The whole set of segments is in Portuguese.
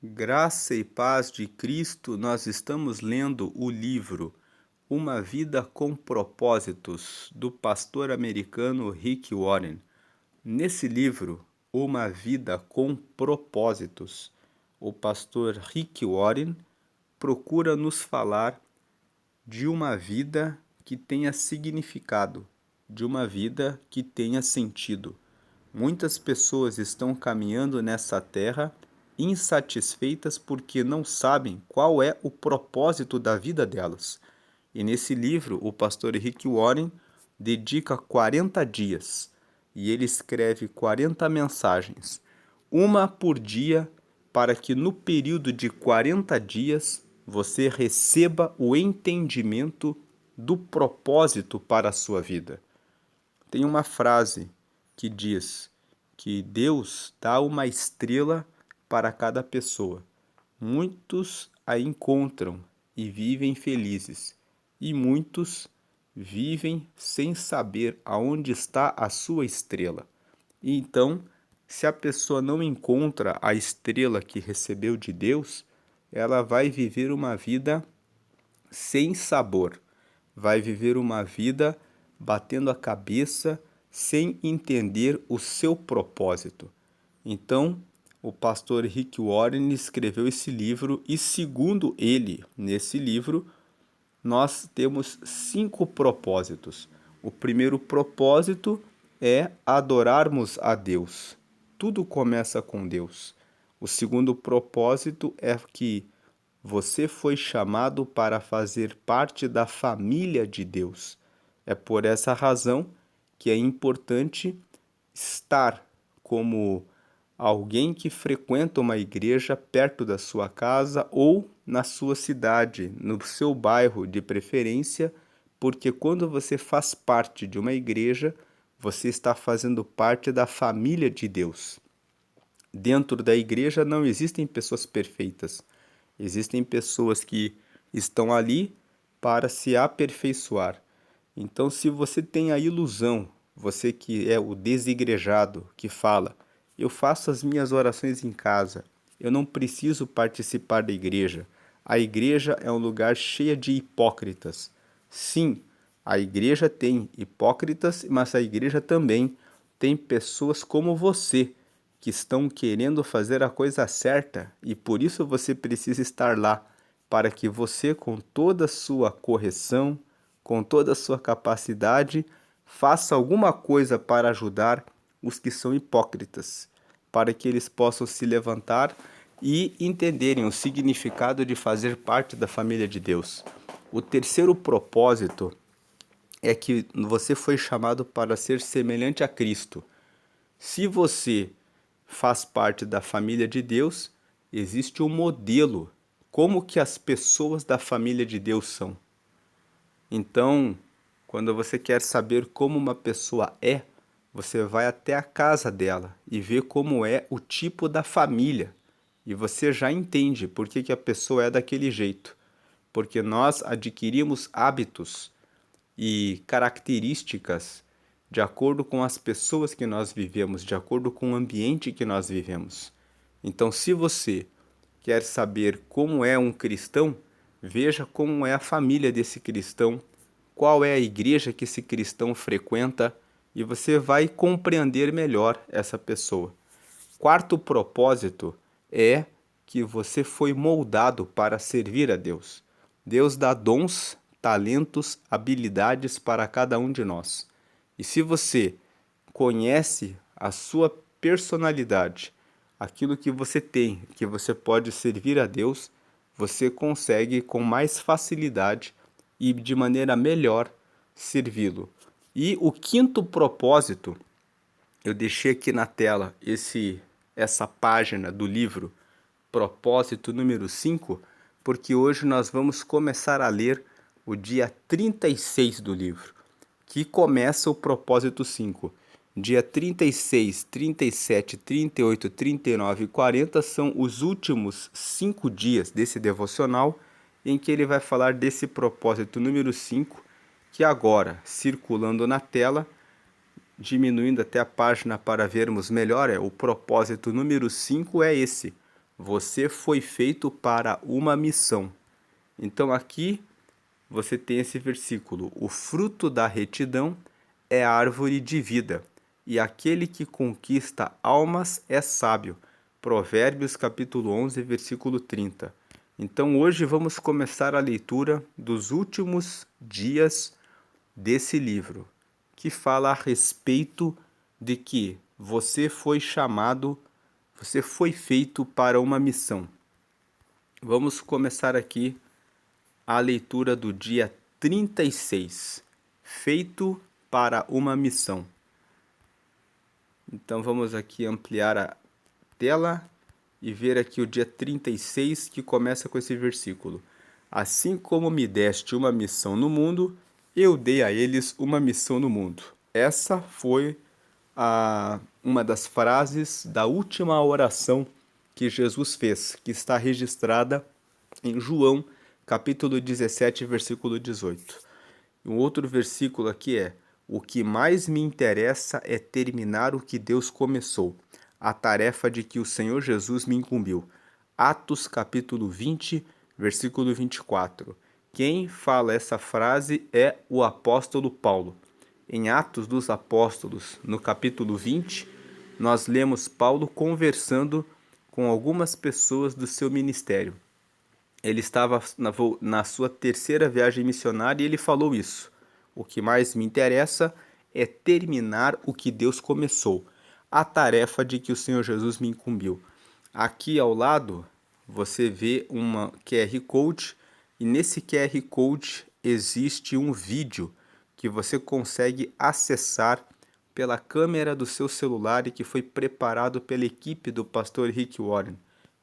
Graça e paz de Cristo, nós estamos lendo o livro Uma Vida com Propósitos, do pastor americano Rick Warren. Nesse livro, Uma Vida com Propósitos, o pastor Rick Warren procura nos falar de uma vida que tenha significado, de uma vida que tenha sentido. Muitas pessoas estão caminhando nessa terra insatisfeitas porque não sabem qual é o propósito da vida delas. E nesse livro, o pastor Rick Warren dedica 40 dias e ele escreve 40 mensagens, uma por dia, para que no período de 40 dias você receba o entendimento do propósito para a sua vida. Tem uma frase que diz que Deus dá uma estrela para cada pessoa. Muitos a encontram e vivem felizes, e muitos vivem sem saber aonde está a sua estrela. E então, se a pessoa não encontra a estrela que recebeu de Deus, ela vai viver uma vida sem sabor, vai viver uma vida batendo a cabeça sem entender o seu propósito. Então, o pastor Rick Warren escreveu esse livro e, segundo ele, nesse livro, nós temos 5 propósitos. O primeiro propósito é adorarmos a Deus. Tudo começa com Deus. O segundo propósito é que você foi chamado para fazer parte da família de Deus. É por essa razão que é importante estar como alguém que frequenta uma igreja perto da sua casa ou na sua cidade, no seu bairro de preferência, porque quando você faz parte de uma igreja, você está fazendo parte da família de Deus. Dentro da igreja não existem pessoas perfeitas. Existem pessoas que estão ali para se aperfeiçoar. Então, se você tem a ilusão, você que é o desigrejado, que fala, eu faço as minhas orações em casa, eu não preciso participar da igreja. A igreja é um lugar cheio de hipócritas. Sim, a igreja tem hipócritas, mas a igreja também tem pessoas como você que estão querendo fazer a coisa certa e por isso você precisa estar lá, para que você, com toda a sua correção, com toda a sua capacidade, faça alguma coisa para ajudar os que são hipócritas, para que eles possam se levantar e entenderem o significado de fazer parte da família de Deus. O terceiro propósito é que você foi chamado para ser semelhante a Cristo. Se você faz parte da família de Deus, existe um modelo, como que as pessoas da família de Deus são. Então, quando você quer saber como uma pessoa é, você vai até a casa dela e vê como é o tipo da família. E você já entende por que que a pessoa é daquele jeito. Porque nós adquirimos hábitos e características de acordo com as pessoas que nós vivemos, de acordo com o ambiente que nós vivemos. Então, se você quer saber como é um cristão, veja como é a família desse cristão, qual é a igreja que esse cristão frequenta e você vai compreender melhor essa pessoa. Quarto propósito é que você foi moldado para servir a Deus. Deus dá dons, talentos, habilidades para cada um de nós. E se você conhece a sua personalidade, aquilo que você tem, que você pode servir a Deus, você consegue com mais facilidade e de maneira melhor servi-lo. E o quinto propósito, eu deixei aqui na tela essa página do livro Propósito número 5, porque hoje nós vamos começar a ler o dia 36 do livro, que começa o propósito 5. Dia 36, 37, 38, 39 e 40 são os últimos 5 dias desse devocional em que ele vai falar desse propósito número 5, que agora, circulando na tela, diminuindo até a página para vermos melhor, o propósito número 5 é esse: Você foi feito para uma missão. Então aqui você tem esse versículo: o fruto da retidão é árvore de vida, e aquele que conquista almas é sábio. Provérbios capítulo 11, versículo 30. Então hoje vamos começar a leitura dos últimos dias desse livro, que fala a respeito de que você foi chamado, você foi feito para uma missão. Vamos começar aqui a leitura do dia 36, feito para uma missão. Então vamos aqui ampliar a tela e ver aqui o dia 36, que começa com esse versículo. Assim como me deste uma missão no mundo, eu dei a eles uma missão no mundo. Essa foi uma das frases da última oração que Jesus fez, que está registrada em João, capítulo 17, versículo 18. Um outro versículo aqui é: o que mais me interessa é terminar o que Deus começou, a tarefa de que o Senhor Jesus me incumbiu. Atos capítulo 20, versículo 24. Quem fala essa frase é o apóstolo Paulo. Em Atos dos Apóstolos, no capítulo 20, nós lemos Paulo conversando com algumas pessoas do seu ministério. Ele estava na sua terceira viagem missionária e ele falou isso: o que mais me interessa é terminar o que Deus começou, a tarefa de que o Senhor Jesus me incumbiu. Aqui ao lado você vê uma QR Code, e nesse QR Code existe um vídeo que você consegue acessar pela câmera do seu celular e que foi preparado pela equipe do pastor Rick Warren.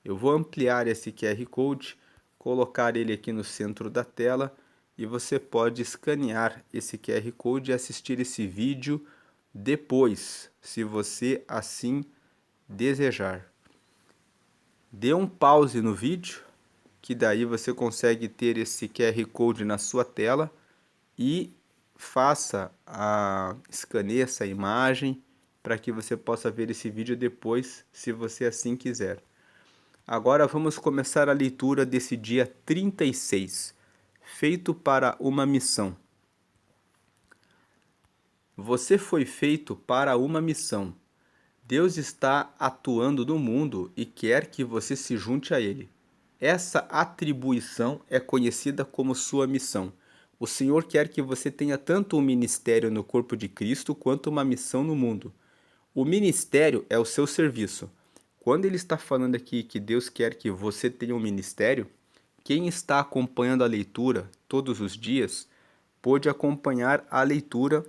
Eu vou ampliar esse QR Code, colocar ele aqui no centro da tela, e você pode escanear esse QR Code e assistir esse vídeo depois, se você assim desejar. Dê um pause no vídeo, que daí você consegue ter esse QR Code na sua tela, e escaneie essa imagem para que você possa ver esse vídeo depois, se você assim quiser. Agora vamos começar a leitura desse dia 36, feito para uma missão. Você foi feito para uma missão. Deus está atuando no mundo e quer que você se junte a Ele. Essa atribuição é conhecida como sua missão. O Senhor quer que você tenha tanto um ministério no corpo de Cristo quanto uma missão no mundo. O ministério é o seu serviço. Quando ele está falando aqui que Deus quer que você tenha um ministério, quem está acompanhando a leitura todos os dias pôde acompanhar a leitura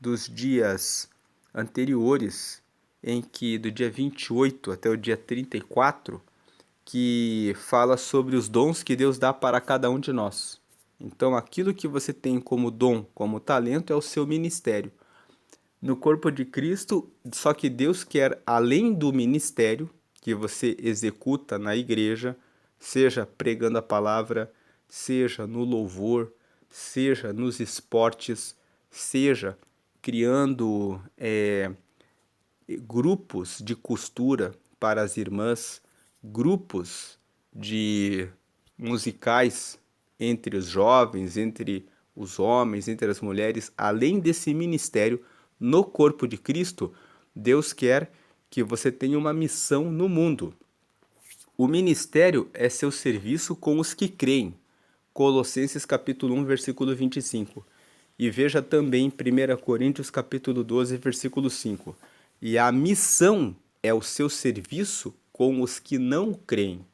dos dias anteriores, em que do dia 28 até o dia 34, que fala sobre os dons que Deus dá para cada um de nós. Então, aquilo que você tem como dom, como talento, é o seu ministério no corpo de Cristo. Só que Deus quer, além do ministério que você executa na igreja, seja pregando a palavra, seja no louvor, seja nos esportes, seja criando grupos de costura para as irmãs, grupos de musicais entre os jovens, entre os homens, entre as mulheres. Além desse ministério no corpo de Cristo, Deus quer que você tenha uma missão no mundo. O ministério é seu serviço com os que creem. Colossenses capítulo 1, versículo 25. E veja também 1 Coríntios capítulo 12, versículo 5. E a missão é o seu serviço com os que não creem.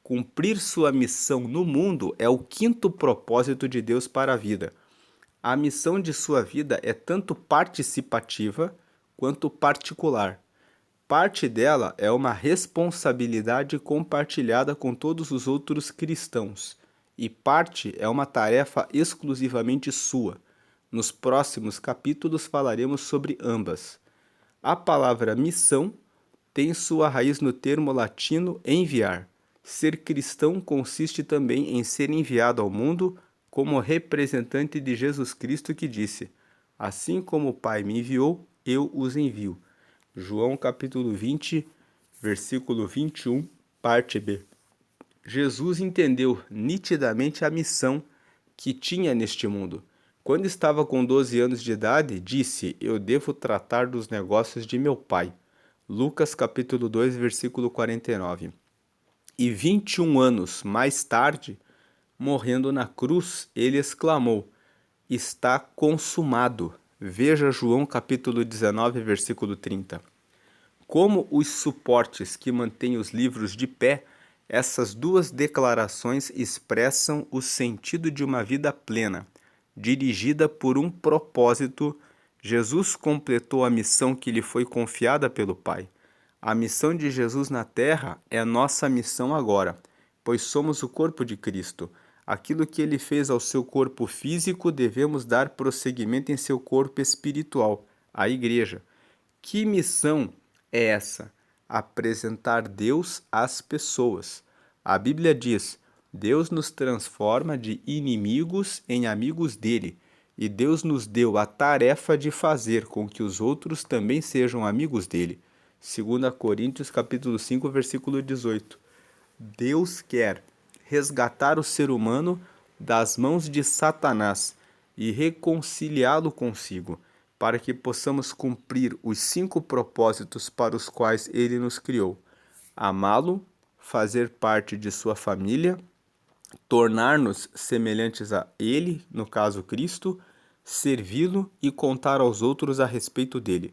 Cumprir sua missão no mundo é o quinto propósito de Deus para a vida. A missão de sua vida é tanto participativa quanto particular. Parte dela é uma responsabilidade compartilhada com todos os outros cristãos, e parte é uma tarefa exclusivamente sua. Nos próximos capítulos falaremos sobre ambas. A palavra missão tem sua raiz no termo latino enviar. Ser cristão consiste também em ser enviado ao mundo como representante de Jesus Cristo, que disse: assim como o Pai me enviou, eu os envio. João capítulo 20, versículo 21, Parte B. Jesus entendeu nitidamente a missão que tinha neste mundo. Quando estava com 12 anos de idade, disse: Eu devo tratar dos negócios de meu pai. Lucas capítulo 2, versículo 49. E 21 anos mais tarde, morrendo na cruz, ele exclamou: Está consumado. Veja João capítulo 19, versículo 30. Como os suportes que mantêm os livros de pé, essas duas declarações expressam o sentido de uma vida plena, dirigida por um propósito. Jesus completou a missão que lhe foi confiada pelo Pai. A missão de Jesus na terra é nossa missão agora, pois somos o corpo de Cristo. Aquilo que ele fez ao seu corpo físico, devemos dar prosseguimento em seu corpo espiritual, a igreja. Que missão é essa? Apresentar Deus às pessoas. A Bíblia diz: Deus nos transforma de inimigos em amigos dele, e Deus nos deu a tarefa de fazer com que os outros também sejam amigos dele. 2 Coríntios capítulo 5, versículo 18. Deus quer resgatar o ser humano das mãos de Satanás e reconciliá-lo consigo, para que possamos cumprir os 5 propósitos para os quais ele nos criou: amá-lo, fazer parte de sua família, tornar-nos semelhantes a ele, no caso Cristo, servi-lo e contar aos outros a respeito dele.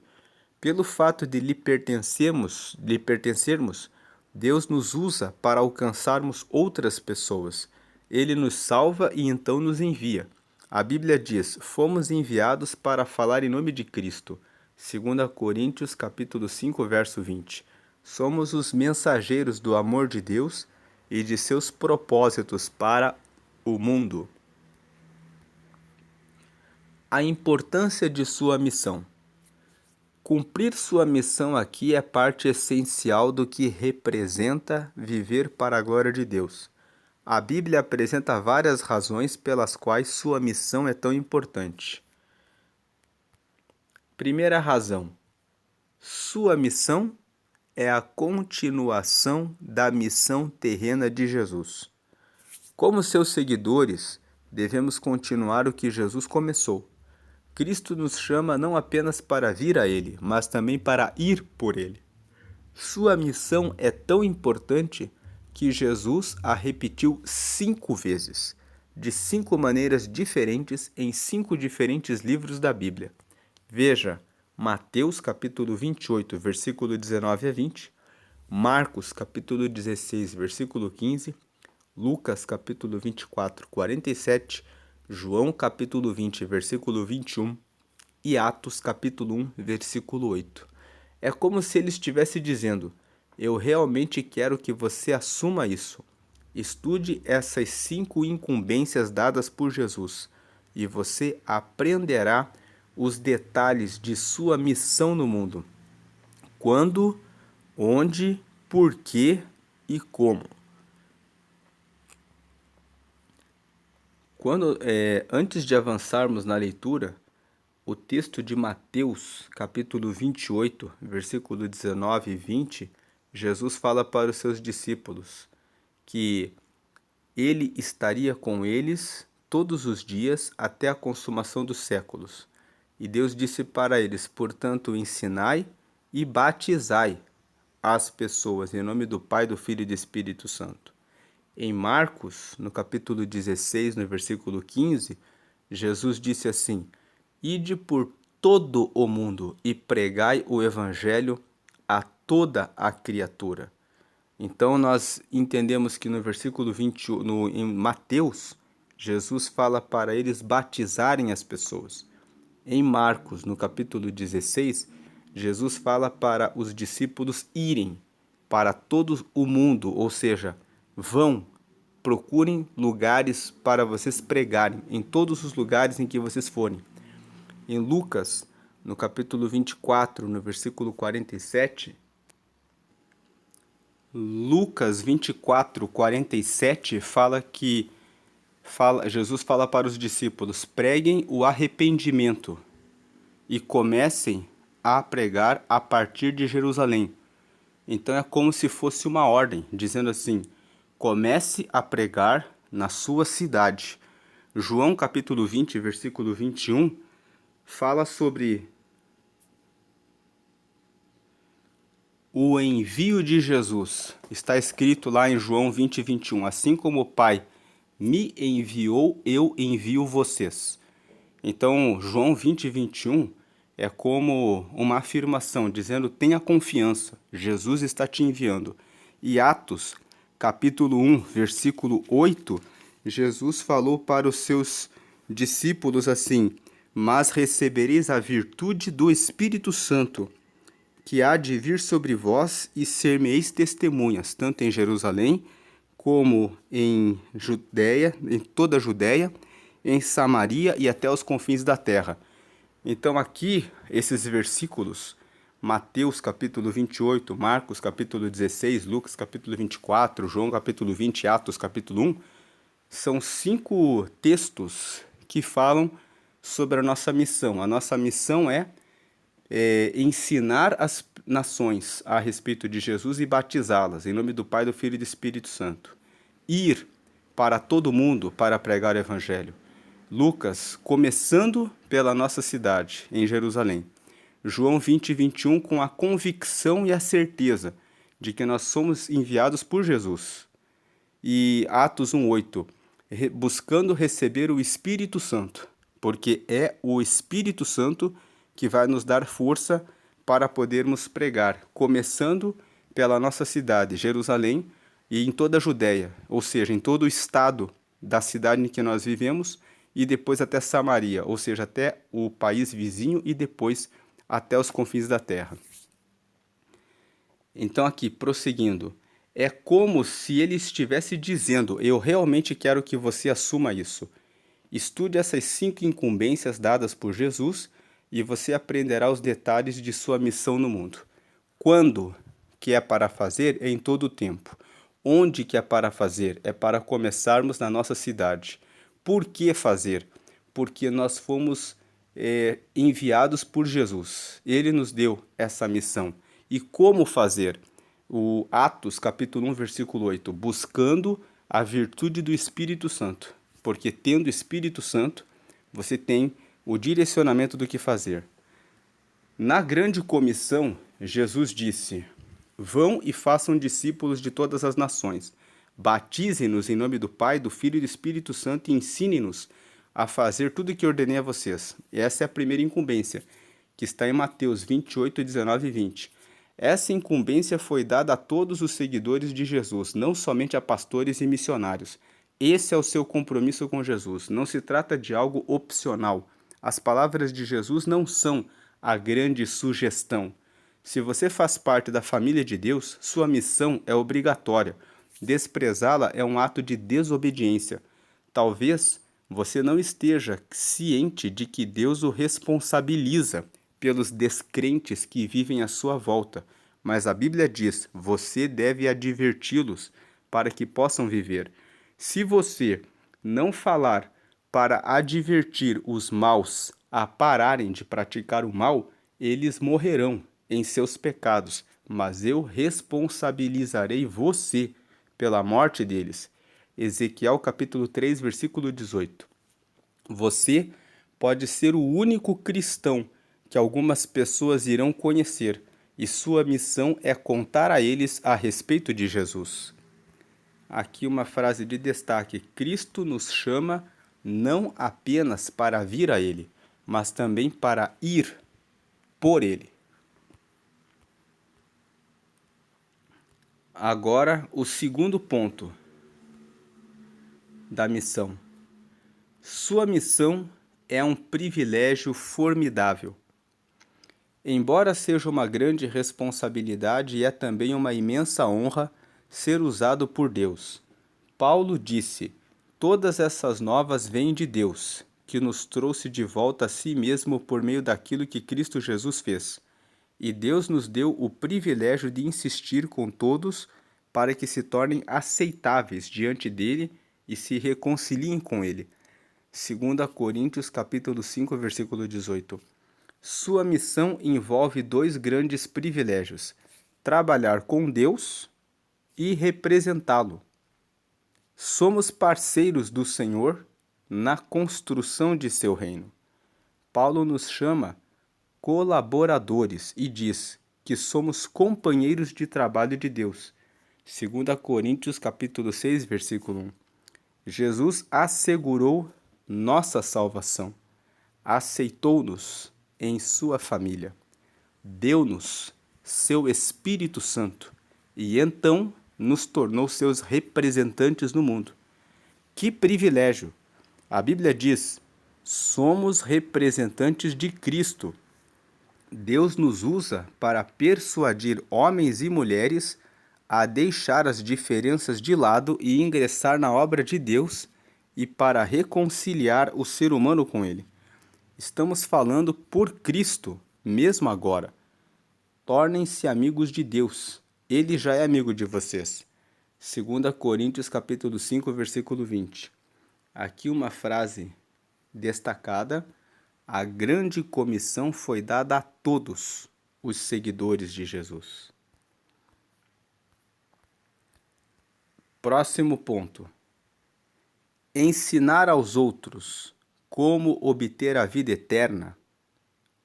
Pelo fato de lhe pertencermos, Deus nos usa para alcançarmos outras pessoas. Ele nos salva e então nos envia. A Bíblia diz: fomos enviados para falar em nome de Cristo. 2 Coríntios capítulo 5, verso 20. Somos os mensageiros do amor de Deus e de seus propósitos para o mundo. A importância de sua missão. Cumprir sua missão aqui é parte essencial do que representa viver para a glória de Deus. A Bíblia apresenta várias razões pelas quais sua missão é tão importante. Primeira razão: sua missão é a continuação da missão terrena de Jesus. Como seus seguidores, devemos continuar o que Jesus começou. Cristo nos chama não apenas para vir a Ele, mas também para ir por Ele. Sua missão é tão importante que Jesus a repetiu 5 vezes, de 5 maneiras diferentes, em 5 diferentes livros da Bíblia. Veja Mateus capítulo 28, versículo 19 a 20, Marcos capítulo 16, versículo 15, Lucas capítulo 24, 47, João capítulo 20, versículo 21 e Atos capítulo 1, versículo 8. É como se ele estivesse dizendo: eu realmente quero que você assuma isso. Estude essas 5 incumbências dadas por Jesus e você aprenderá os detalhes de sua missão no mundo. Quando, onde, por quê e como. Antes de avançarmos na leitura, o texto de Mateus, capítulo 28, versículo 19 e 20, Jesus fala para os seus discípulos que ele estaria com eles todos os dias até a consumação dos séculos. E Deus disse para eles: portanto, ensinai e batizai as pessoas em nome do Pai, do Filho e do Espírito Santo. Em Marcos, no capítulo 16, no versículo 15, Jesus disse assim: ide por todo o mundo e pregai o evangelho a toda a criatura. Então nós entendemos que no versículo 20, em Mateus, Jesus fala para eles batizarem as pessoas. Em Marcos, no capítulo 16, Jesus fala para os discípulos irem para todo o mundo, ou seja, vão, procurem lugares para vocês pregarem, em todos os lugares em que vocês forem. Em Lucas, no capítulo 24, no versículo 47, Lucas 24, 47 Jesus fala para os discípulos: preguem o arrependimento e comecem a pregar a partir de Jerusalém. Então é como se fosse uma ordem, dizendo assim: comece a pregar na sua cidade. João capítulo 20, versículo 21, fala sobre o envio de Jesus. Está escrito lá em João 20, 21, assim como o Pai me enviou, eu envio vocês. Então, João 20, 21 é como uma afirmação, dizendo: tenha confiança, Jesus está te enviando. E Atos, capítulo 1, versículo 8, Jesus falou para os seus discípulos assim: mas recebereis a virtude do Espírito Santo, que há de vir sobre vós, e ser-me-eis testemunhas, tanto em Jerusalém, como em Judéia, em toda a Judéia, em Samaria e até os confins da terra. Então aqui, esses versículos, Mateus capítulo 28, Marcos capítulo 16, Lucas capítulo 24, João capítulo 20, Atos capítulo 1, são 5 textos que falam sobre a nossa missão. A nossa missão é ensinar as nações a respeito de Jesus e batizá-las, em nome do Pai, do Filho e do Espírito Santo. Ir para todo mundo para pregar o Evangelho. Lucas, começando pela nossa cidade, em Jerusalém. João 20 e 21, com a convicção e a certeza de que nós somos enviados por Jesus. E Atos 1:8, buscando receber o Espírito Santo, porque é o Espírito Santo que vai nos dar força para podermos pregar, começando pela nossa cidade, Jerusalém, e em toda a Judéia, ou seja, em todo o estado da cidade em que nós vivemos, e depois até Samaria, ou seja, até o país vizinho e depois até os confins da terra. Então aqui, prosseguindo, é como se ele estivesse dizendo: eu realmente quero que você assuma isso. Estude essas 5 incumbências dadas por Jesus e você aprenderá os detalhes de sua missão no mundo. Quando que é para fazer? É em todo o tempo. Onde que é para fazer? É para começarmos na nossa cidade. Por que fazer? Porque nós fomos enviados por Jesus. Ele nos deu essa missão. E como fazer? O Atos, capítulo 1, versículo 8, buscando a virtude do Espírito Santo. Porque tendo o Espírito Santo, você tem o direcionamento do que fazer. Na grande comissão, Jesus disse: vão e façam discípulos de todas as nações. Batizem-nos em nome do Pai, do Filho e do Espírito Santo e ensine-nos a fazer tudo o que ordenei a vocês. E essa é a primeira incumbência, que está em Mateus 28, 19 e 20. Essa incumbência foi dada a todos os seguidores de Jesus, não somente a pastores e missionários. Esse é o seu compromisso com Jesus. Não se trata de algo opcional. As palavras de Jesus não são a grande sugestão. Se você faz parte da família de Deus, sua missão é obrigatória. Desprezá-la é um ato de desobediência. Talvez você não esteja ciente de que Deus o responsabiliza pelos descrentes que vivem à sua volta, mas a Bíblia diz: você deve adverti-los para que possam viver. Se você não falar para advertir os maus a pararem de praticar o mal, eles morrerão em seus pecados, mas eu responsabilizarei você pela morte deles. Ezequiel capítulo 3, versículo 18. Você pode ser o único cristão que algumas pessoas irão conhecer, e sua missão é contar a eles a respeito de Jesus. Aqui uma frase de destaque: Cristo nos chama não apenas para vir a Ele, mas também para ir por Ele. Agora, o segundo ponto da missão. Sua missão é um privilégio formidável. Embora seja uma grande responsabilidade, é também uma imensa honra ser usado por Deus. Paulo disse: todas essas novas vêm de Deus, que nos trouxe de volta a si mesmo por meio daquilo que Cristo Jesus fez. E Deus nos deu o privilégio de insistir com todos para que se tornem aceitáveis diante dele e se reconciliem com ele. 2 Coríntios capítulo 5, versículo 18. Sua missão envolve 2 grandes privilégios: trabalhar com Deus e representá-lo. Somos parceiros do Senhor na construção de seu reino. Paulo nos chama colaboradores e diz que somos companheiros de trabalho de Deus. 2 Coríntios capítulo 6, versículo 1. Jesus assegurou nossa salvação, aceitou-nos em sua família, deu-nos seu Espírito Santo e então nos tornou seus representantes no mundo. Que privilégio! A Bíblia diz: somos representantes de Cristo. Deus nos usa para persuadir homens e mulheres a deixar as diferenças de lado e ingressar na obra de Deus e para reconciliar o ser humano com Ele. Estamos falando por Cristo, mesmo agora. Tornem-se amigos de Deus. Ele já é amigo de vocês. 2 Coríntios capítulo 5, versículo 20. Aqui uma frase destacada: a grande comissão foi dada a todos os seguidores de Jesus. Próximo ponto. Ensinar aos outros como obter a vida eterna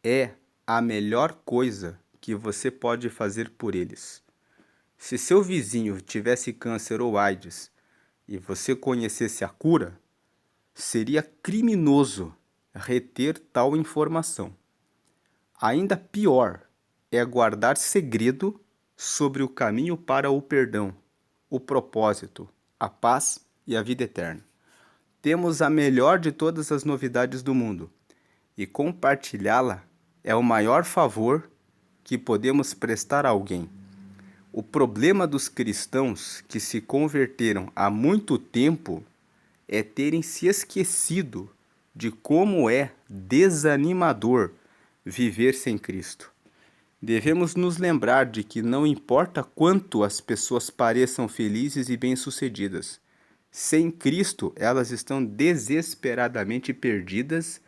é a melhor coisa que você pode fazer por eles. Se seu vizinho tivesse câncer ou AIDS e você conhecesse a cura, seria criminoso reter tal informação. Ainda pior é guardar segredo sobre o caminho para o perdão, o propósito, a paz e a vida eterna. Temos a melhor de todas as novidades do mundo e compartilhá-la é o maior favor que podemos prestar a alguém. O problema dos cristãos que se converteram há muito tempo é terem se esquecido de como é desanimador viver sem Cristo. Devemos nos lembrar de que não importa quanto as pessoas pareçam felizes e bem-sucedidas, sem Cristo elas estão desesperadamente perdidas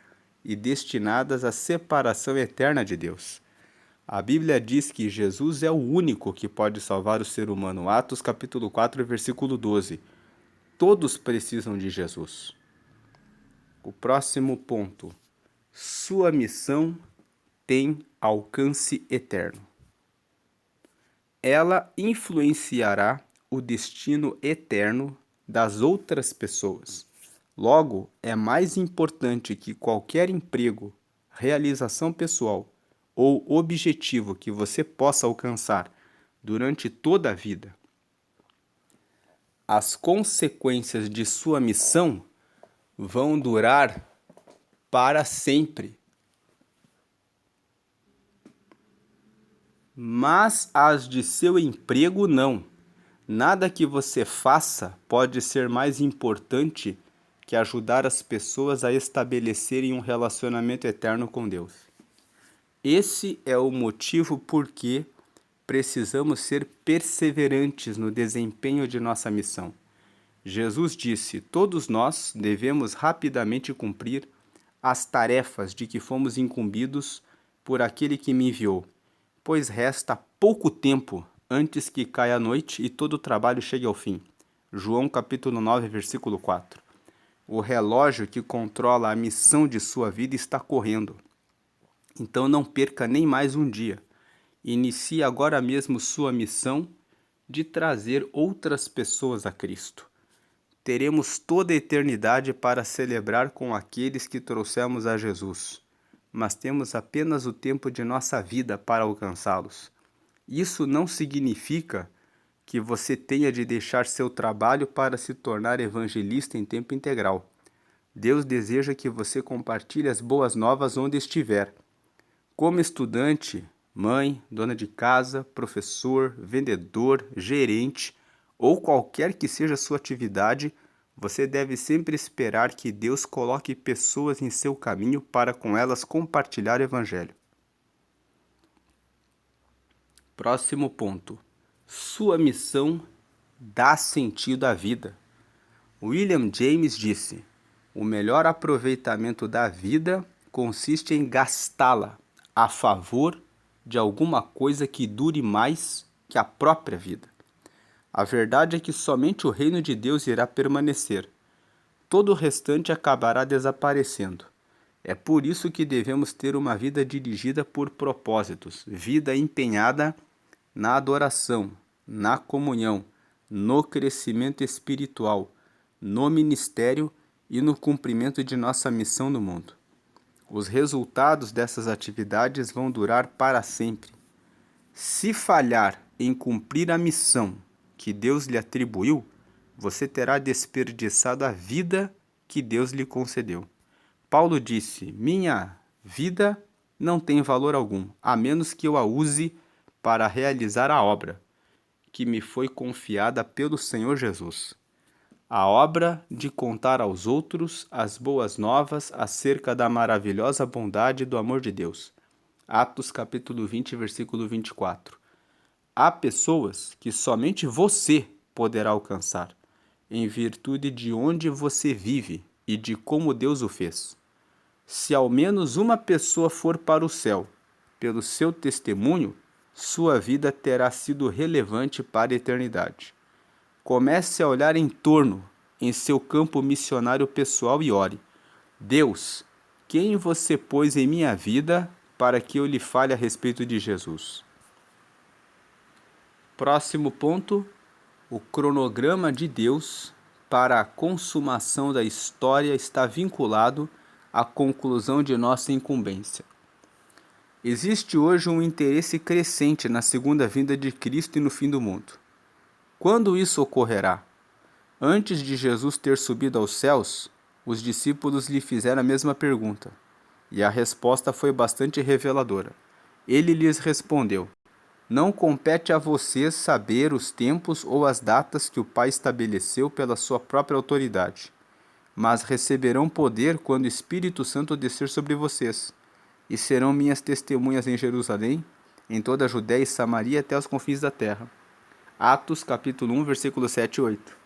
e destinadas à separação eterna de Deus. A Bíblia diz que Jesus é o único que pode salvar o ser humano. Atos capítulo 4, versículo 12. Todos precisam de Jesus. O próximo ponto. Sua missão tem alcance eterno. Ela influenciará o destino eterno das outras pessoas. Logo, é mais importante que qualquer emprego, realização pessoal ou objetivo que você possa alcançar durante toda a vida. As consequências de sua missão vão durar para sempre. Mas as de seu emprego não. Nada que você faça pode ser mais importante que ajudar as pessoas a estabelecerem um relacionamento eterno com Deus. Esse é o motivo por que precisamos ser perseverantes no desempenho de nossa missão. Jesus disse: todos nós devemos rapidamente cumprir as tarefas de que fomos incumbidos por aquele que me enviou, pois resta pouco tempo antes que caia a noite e todo o trabalho chegue ao fim. João capítulo 9, versículo 4. O relógio que controla a missão de sua vida está correndo. Então não perca nem mais um dia. Inicie agora mesmo sua missão de trazer outras pessoas a Cristo. Teremos toda a eternidade para celebrar com aqueles que trouxemos a Jesus, mas temos apenas o tempo de nossa vida para alcançá-los. Isso não significa que você tenha de deixar seu trabalho para se tornar evangelista em tempo integral. Deus deseja que você compartilhe as boas novas onde estiver. Como estudante, mãe, dona de casa, professor, vendedor, gerente ou qualquer que seja a sua atividade, você deve sempre esperar que Deus coloque pessoas em seu caminho para com elas compartilhar o Evangelho. Próximo ponto. Sua missão dá sentido à vida. William James disse: o melhor aproveitamento da vida consiste em gastá-la a favor de alguma coisa que dure mais que a própria vida. A verdade é que somente o reino de Deus irá permanecer. Todo o restante acabará desaparecendo. É por isso que devemos ter uma vida dirigida por propósitos, vida empenhada na adoração, na comunhão, no crescimento espiritual, no ministério e no cumprimento de nossa missão no mundo. Os resultados dessas atividades vão durar para sempre. Se falhar em cumprir a missão que Deus lhe atribuiu, você terá desperdiçado a vida que Deus lhe concedeu. Paulo disse: minha vida não tem valor algum, a menos que eu a use para realizar a obra que me foi confiada pelo Senhor Jesus. A obra de contar aos outros as boas novas acerca da maravilhosa bondade e do amor de Deus. Atos capítulo 20, versículo 24. Há pessoas que somente você poderá alcançar, em virtude de onde você vive e de como Deus o fez. Se ao menos uma pessoa for para o céu, pelo seu testemunho, sua vida terá sido relevante para a eternidade. Comece a olhar em torno, em seu campo missionário pessoal e ore: Deus, quem você pôs em minha vida para que eu lhe fale a respeito de Jesus? Próximo ponto: o cronograma de Deus para a consumação da história está vinculado à conclusão de nossa incumbência. Existe hoje um interesse crescente na segunda vinda de Cristo e no fim do mundo. Quando isso ocorrerá? Antes de Jesus ter subido aos céus, os discípulos lhe fizeram a mesma pergunta, e a resposta foi bastante reveladora. Ele lhes respondeu: não compete a vocês saber os tempos ou as datas que o Pai estabeleceu pela sua própria autoridade, mas receberão poder quando o Espírito Santo descer sobre vocês, e serão minhas testemunhas em Jerusalém, em toda a Judéia e Samaria até os confins da terra. Atos capítulo 1, versículos 7 e 8.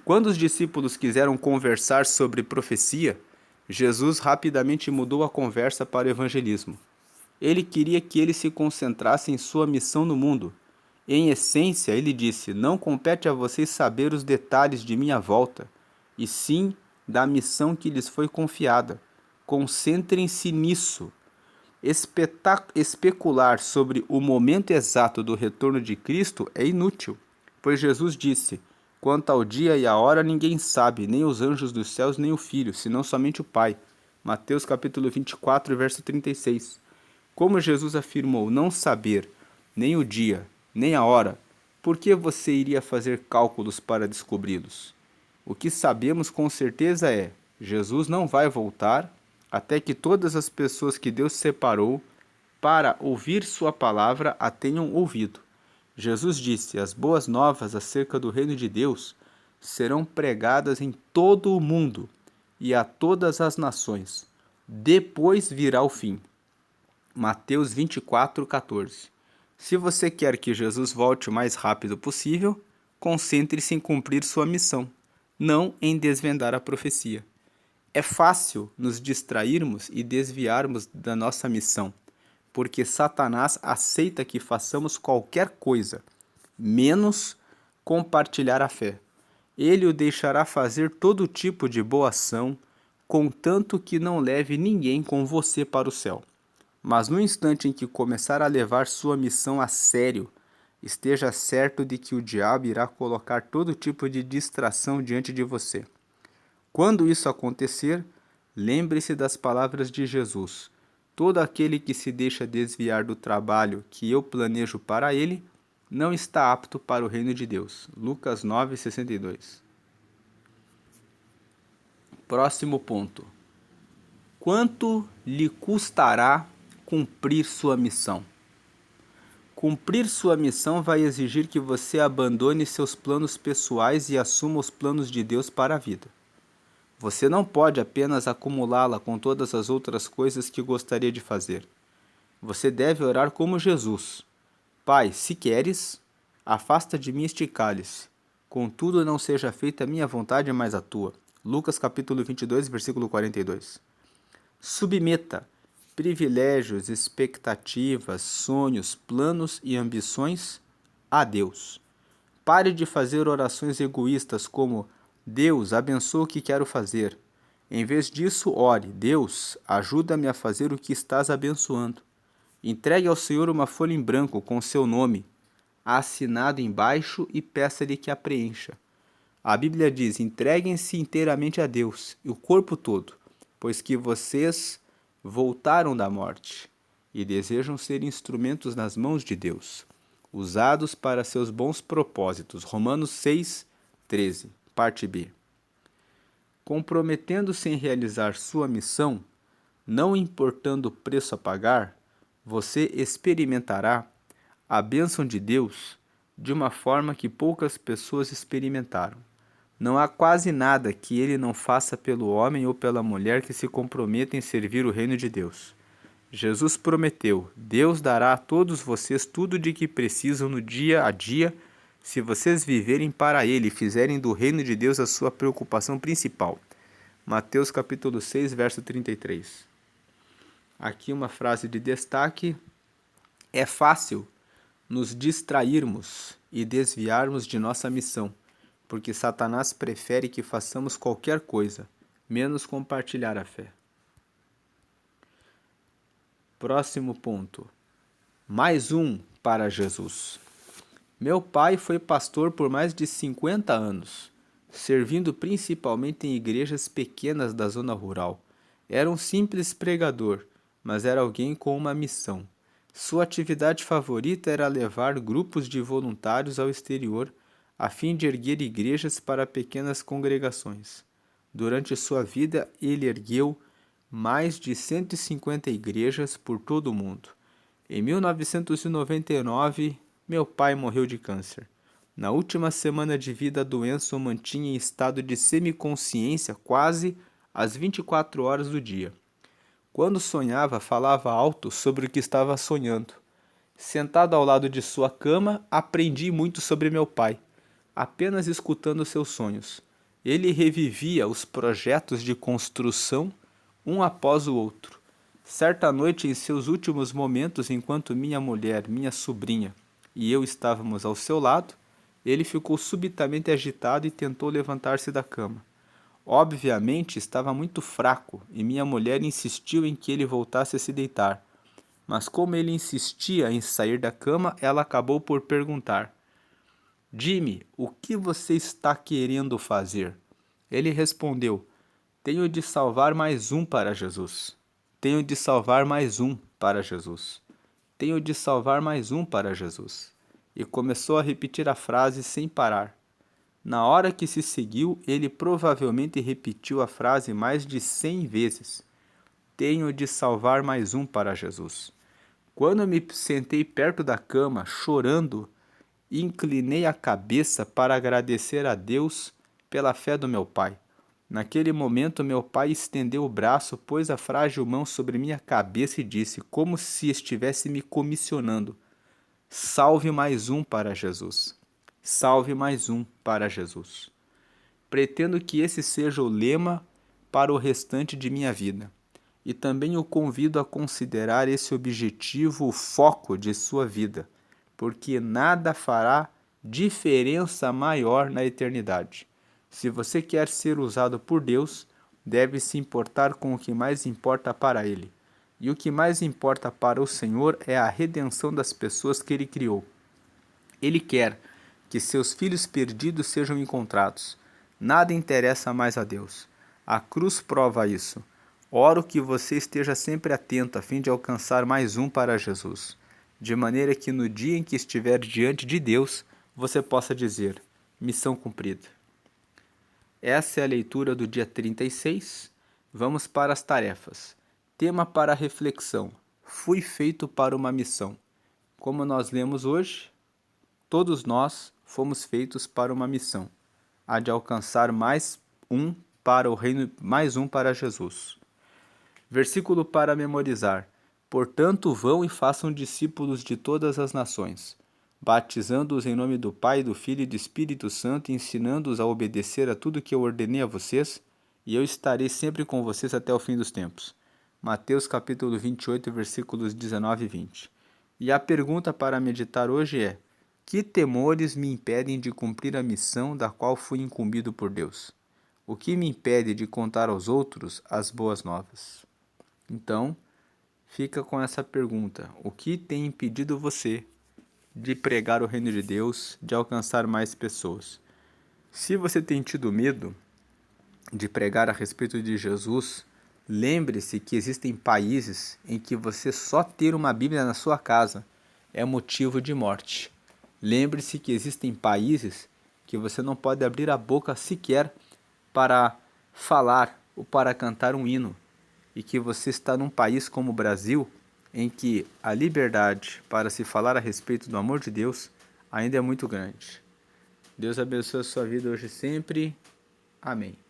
Quando os discípulos quiseram conversar sobre profecia, Jesus rapidamente mudou a conversa para o evangelismo. Ele queria que eles se concentrassem em sua missão no mundo. Em essência, ele disse: não compete a vocês saber os detalhes de minha volta, e sim da missão que lhes foi confiada. Concentrem-se nisso. Especular sobre o momento exato do retorno de Cristo é inútil, pois Jesus disse: quanto ao dia e à hora ninguém sabe, nem os anjos dos céus, nem o Filho, senão somente o Pai. Mateus capítulo 24, verso 36. Como Jesus afirmou não saber nem o dia, nem a hora, por que você iria fazer cálculos para descobri-los? O que sabemos com certeza é: Jesus não vai voltar até que todas as pessoas que Deus separou para ouvir sua palavra a tenham ouvido. Jesus disse: as boas novas acerca do reino de Deus serão pregadas em todo o mundo e a todas as nações. Depois virá o fim. Mateus 24, 14. Se você quer que Jesus volte o mais rápido possível, concentre-se em cumprir sua missão, não em desvendar a profecia. É fácil nos distrairmos e desviarmos da nossa missão, porque Satanás aceita que façamos qualquer coisa, menos compartilhar a fé. Ele o deixará fazer todo tipo de boa ação, contanto que não leve ninguém com você para o céu. Mas no instante em que começar a levar sua missão a sério, esteja certo de que o diabo irá colocar todo tipo de distração diante de você. Quando isso acontecer, lembre-se das palavras de Jesus: todo aquele que se deixa desviar do trabalho que eu planejo para ele, não está apto para o reino de Deus. Lucas 9, 62. Próximo ponto. Quanto lhe custará cumprir sua missão? Cumprir sua missão vai exigir que você abandone seus planos pessoais e assuma os planos de Deus para a vida. Você não pode apenas acumulá-la com todas as outras coisas que gostaria de fazer. Você deve orar como Jesus: Pai, se queres, afasta de mim este cálice. Contudo, não seja feita a minha vontade, mas a tua. Lucas capítulo 22, versículo 42. Submeta privilégios, expectativas, sonhos, planos e ambições a Deus. Pare de fazer orações egoístas como Deus, abençoa o que quero fazer. Em vez disso, ore, Deus, ajuda-me a fazer o que estás abençoando. Entregue ao Senhor uma folha em branco com seu nome assinado embaixo e peça-lhe que a preencha. A Bíblia diz: entreguem-se inteiramente a Deus, e o corpo todo, pois que vocês voltaram da morte e desejam ser instrumentos nas mãos de Deus, usados para seus bons propósitos. Romanos 6:13, parte B. Comprometendo-se em realizar sua missão, não importando o preço a pagar, você experimentará a bênção de Deus de uma forma que poucas pessoas experimentaram. Não há quase nada que ele não faça pelo homem ou pela mulher que se comprometa em servir o reino de Deus. Jesus prometeu: Deus dará a todos vocês tudo de que precisam no dia a dia, se vocês viverem para ele e fizerem do reino de Deus a sua preocupação principal. Mateus capítulo 6, verso 33. Aqui uma frase de destaque: é fácil nos distrairmos e desviarmos de nossa missão, porque Satanás prefere que façamos qualquer coisa, menos compartilhar a fé. Próximo ponto. Mais um para Jesus. Meu pai foi pastor por mais de 50 anos, servindo principalmente em igrejas pequenas da zona rural. Era um simples pregador, mas era alguém com uma missão. Sua atividade favorita era levar grupos de voluntários ao exterior, a fim de erguer igrejas para pequenas congregações. Durante sua vida, ele ergueu mais de 150 igrejas por todo o mundo. Em 1999, meu pai morreu de câncer. Na última semana de vida, a doença o mantinha em estado de semiconsciência quase às 24 horas do dia. Quando sonhava, falava alto sobre o que estava sonhando. Sentado ao lado de sua cama, aprendi muito sobre meu pai, apenas escutando seus sonhos. Ele revivia os projetos de construção um após o outro. Certa noite, em seus últimos momentos, enquanto minha mulher, minha sobrinha e eu estávamos ao seu lado, ele ficou subitamente agitado e tentou levantar-se da cama. Obviamente estava muito fraco e minha mulher insistiu em que ele voltasse a se deitar. Mas como ele insistia em sair da cama, ela acabou por perguntar: Jimmy, o que você está querendo fazer? Ele respondeu: tenho de salvar mais um para Jesus. Tenho de salvar mais um para Jesus. Tenho de salvar mais um para Jesus. E começou a repetir a frase sem parar. Na hora que se seguiu, ele provavelmente repetiu a frase mais de 100 vezes. Tenho de salvar mais um para Jesus. Quando me sentei perto da cama, chorando, inclinei a cabeça para agradecer a Deus pela fé do meu pai. Naquele momento, meu pai estendeu o braço, pôs a frágil mão sobre minha cabeça e disse, como se estivesse me comissionando: salve mais um para Jesus. Salve mais um para Jesus. Pretendo que esse seja o lema para o restante de minha vida. E também o convido a considerar esse objetivo o foco de sua vida, porque nada fará diferença maior na eternidade. Se você quer ser usado por Deus, deve se importar com o que mais importa para Ele. E o que mais importa para o Senhor é a redenção das pessoas que Ele criou. Ele quer que seus filhos perdidos sejam encontrados. Nada interessa mais a Deus. A cruz prova isso. Oro que você esteja sempre atento a fim de alcançar mais um para Jesus, de maneira que no dia em que estiver diante de Deus, você possa dizer: missão cumprida. Essa é a leitura do dia 36. Vamos para as tarefas. Tema para a reflexão: fui feito para uma missão. Como nós lemos hoje, todos nós fomos feitos para uma missão, a de alcançar mais um para o reino, mais um para Jesus. Versículo para memorizar: portanto, vão e façam discípulos de todas as nações, batizando-os em nome do Pai, do Filho e do Espírito Santo, e ensinando-os a obedecer a tudo que eu ordenei a vocês, e eu estarei sempre com vocês até o fim dos tempos. Mateus capítulo 28, versículos 19 e 20. E a pergunta para meditar hoje é: Que temores me impedem de cumprir a missão da qual fui incumbido por Deus? O que me impede de contar aos outros as boas novas? Então, fica com essa pergunta: o que tem impedido você de pregar o reino de Deus, de alcançar mais pessoas? Se você tem tido medo de pregar a respeito de Jesus, lembre-se que existem países em que você só ter uma Bíblia na sua casa é motivo de morte. Lembre-se que existem países que você não pode abrir a boca sequer para falar ou para cantar um hino, e que você está num país como o Brasil, em que a liberdade para se falar a respeito do amor de Deus ainda é muito grande. Deus abençoe a sua vida hoje e sempre. Amém.